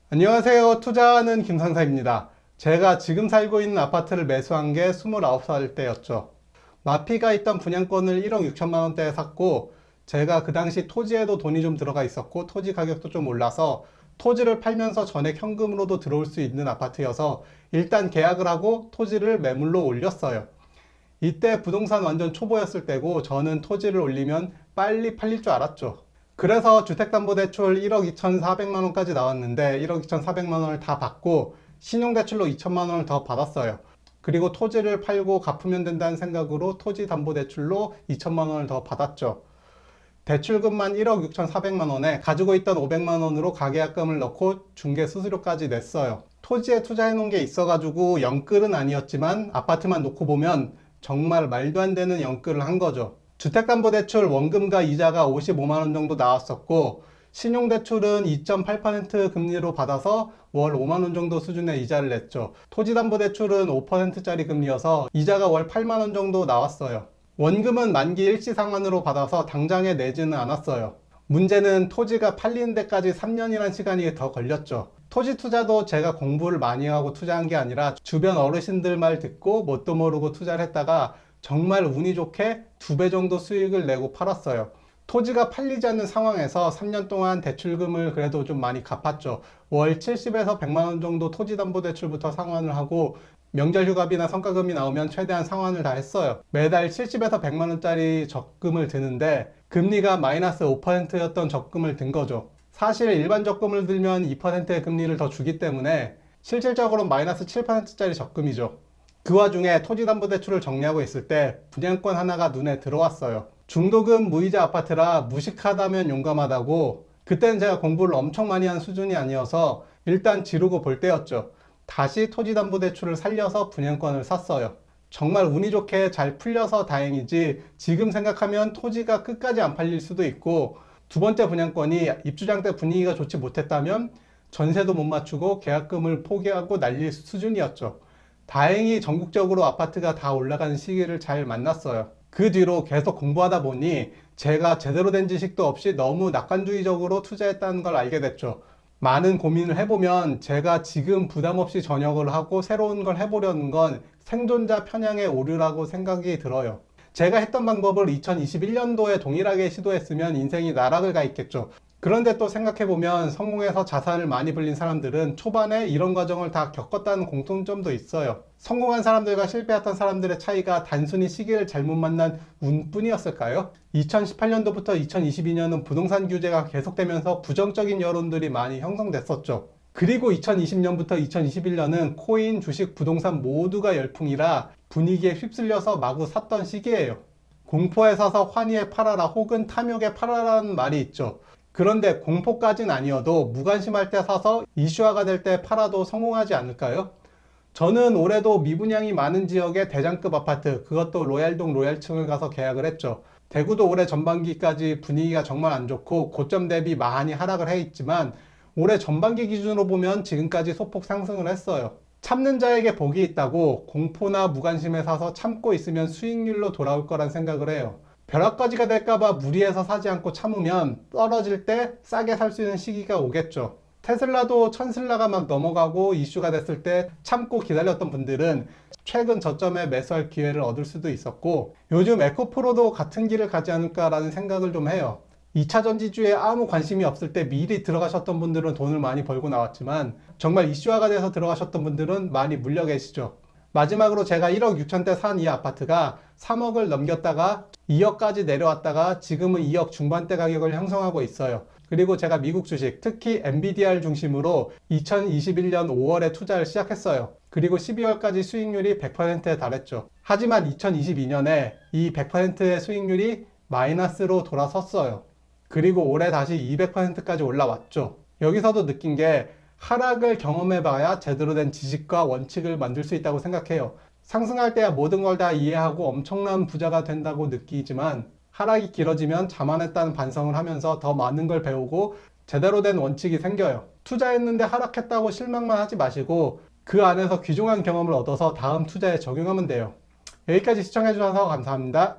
안녕하세요. 투자하는 김상사입니다. 제가 지금 살고 있는 아파트를 매수한 게 29살 때였죠. 마피가 있던 분양권을 1억 6천만 원대에 샀고, 제가 그 당시 토지에도 돈이 좀 들어가 있었고 토지 가격도 좀 올라서 토지를 팔면서 전액 현금으로도 들어올 수 있는 아파트여서 일단 계약을 하고 토지를 매물로 올렸어요. 이때 부동산 완전 초보였을 때고 저는 토지를 올리면 빨리 팔릴 줄 알았죠. 그래서 주택담보대출 1억 2,400만 원까지 나왔는데 1억 2,400만 원을 다 받고 신용대출로 2천만 원을 더 받았어요. 그리고 토지를 팔고 갚으면 된다는 생각으로 토지담보대출로 2천만 원을 더 받았죠. 대출금만 1억 6,400만 원에 가지고 있던 500만 원으로 가계약금을 넣고 중개 수수료까지 냈어요. 토지에 투자해 놓은 게 있어가지고 영끌은 아니었지만 아파트만 놓고 보면 정말 말도 안 되는 영끌을 한 거죠. 주택담보대출 원금과 이자가 55만 원 정도 나왔었고 신용대출은 2.8% 금리로 받아서 월 5만 원 정도 수준의 이자를 냈죠. 토지담보대출은 5%짜리 금리여서 이자가 월 8만 원 정도 나왔어요. 원금은 만기 일시상환으로 받아서 당장에 내지는 않았어요. 문제는 토지가 팔리는 데까지 3년이란 시간이 더 걸렸죠. 토지 투자도 제가 공부를 많이 하고 투자한 게 아니라 주변 어르신들 말 듣고 뭣도 모르고 투자를 했다가 정말 운이 좋게 2배 정도 수익을 내고 팔았어요. 토지가 팔리지 않는 상황에서 3년 동안 대출금을 그래도 좀 많이 갚았죠. 월 70에서 100만 원 정도 토지담보대출부터 상환을 하고 명절 휴가비나 성과금이 나오면 최대한 상환을 다 했어요. 매달 70에서 100만 원짜리 적금을 드는데 금리가 마이너스 5%였던 적금을 든 거죠. 사실 일반 적금을 들면 2%의 금리를 더 주기 때문에 실질적으로 마이너스 7%짜리 적금이죠. 그 와중에 토지담보대출을 정리하고 있을 때 분양권 하나가 눈에 들어왔어요. 중도금 무이자 아파트라 무식하다면 용감하다고, 그때는 제가 공부를 엄청 많이 한 수준이 아니어서 일단 지르고 볼 때였죠. 다시 토지담보대출을 살려서 분양권을 샀어요. 정말 운이 좋게 잘 풀려서 다행이지 지금 생각하면 토지가 끝까지 안 팔릴 수도 있고 두 번째 분양권이 입주장 때 분위기가 좋지 못했다면 전세도 못 맞추고 계약금을 포기하고 날릴 수준이었죠. 다행히 전국적으로 아파트가 다 올라가는 시기를 잘 만났어요. 그 뒤로 계속 공부하다 보니 제가 제대로 된 지식도 없이 너무 낙관주의적으로 투자했다는 걸 알게 됐죠. 많은 고민을 해보면 제가 지금 부담 없이 전역을 하고 새로운 걸 해보려는 건 생존자 편향의 오류라고 생각이 들어요. 제가 했던 방법을 2021년도에 동일하게 시도했으면 인생이 나락을 가 있겠죠. 그런데 또 생각해보면 성공해서 자산을 많이 불린 사람들은 초반에 이런 과정을 다 겪었다는 공통점도 있어요. 성공한 사람들과 실패했던 사람들의 차이가 단순히 시기를 잘못 만난 운뿐이었을까요? 2018년도부터 2022년은 부동산 규제가 계속되면서 부정적인 여론들이 많이 형성됐었죠. 그리고 2020년부터 2021년은 코인, 주식, 부동산 모두가 열풍이라 분위기에 휩쓸려서 마구 샀던 시기예요. 공포에 사서 환희에 팔아라 혹은 탐욕에 팔아라는 말이 있죠. 그런데 공포까진 아니어도 무관심할 때 사서 이슈화가 될 때 팔아도 성공하지 않을까요? 저는 올해도 미분양이 많은 지역의 대장급 아파트, 그것도 로얄동 로얄층을 가서 계약을 했죠. 대구도 올해 전반기까지 분위기가 정말 안 좋고 고점 대비 많이 하락을 해 있지만 올해 전반기 기준으로 보면 지금까지 소폭 상승을 했어요. 참는 자에게 복이 있다고 공포나 무관심에 사서 참고 있으면 수익률로 돌아올 거란 생각을 해요. 벼락가지가 될까봐 무리해서 사지 않고 참으면 떨어질 때 싸게 살 수 있는 시기가 오겠죠. 테슬라도 천슬라가 막 넘어가고 이슈가 됐을 때 참고 기다렸던 분들은 최근 저점에 매수할 기회를 얻을 수도 있었고, 요즘 에코프로도 같은 길을 가지 않을까라는 생각을 좀 해요. 2차 전지주에 아무 관심이 없을 때 미리 들어가셨던 분들은 돈을 많이 벌고 나왔지만 정말 이슈화가 돼서 들어가셨던 분들은 많이 물려 계시죠. 마지막으로 제가 1억 6천대 산 이 아파트가 3억을 넘겼다가 2억까지 내려왔다가 지금은 2억 중반대 가격을 형성하고 있어요. 그리고 제가 미국 주식, 특히 엔비디아를 중심으로 2021년 5월에 투자를 시작했어요. 그리고 12월까지 수익률이 100%에 달했죠. 하지만 2022년에 이 100%의 수익률이 마이너스로 돌아섰어요. 그리고 올해 다시 200%까지 올라왔죠. 여기서도 느낀 게 하락을 경험해봐야 제대로 된 지식과 원칙을 만들 수 있다고 생각해요. 상승할 때야 모든 걸 다 이해하고 엄청난 부자가 된다고 느끼지만 하락이 길어지면 자만했다는 반성을 하면서 더 많은 걸 배우고 제대로 된 원칙이 생겨요. 투자했는데 하락했다고 실망만 하지 마시고 그 안에서 귀중한 경험을 얻어서 다음 투자에 적용하면 돼요. 여기까지 시청해주셔서 감사합니다.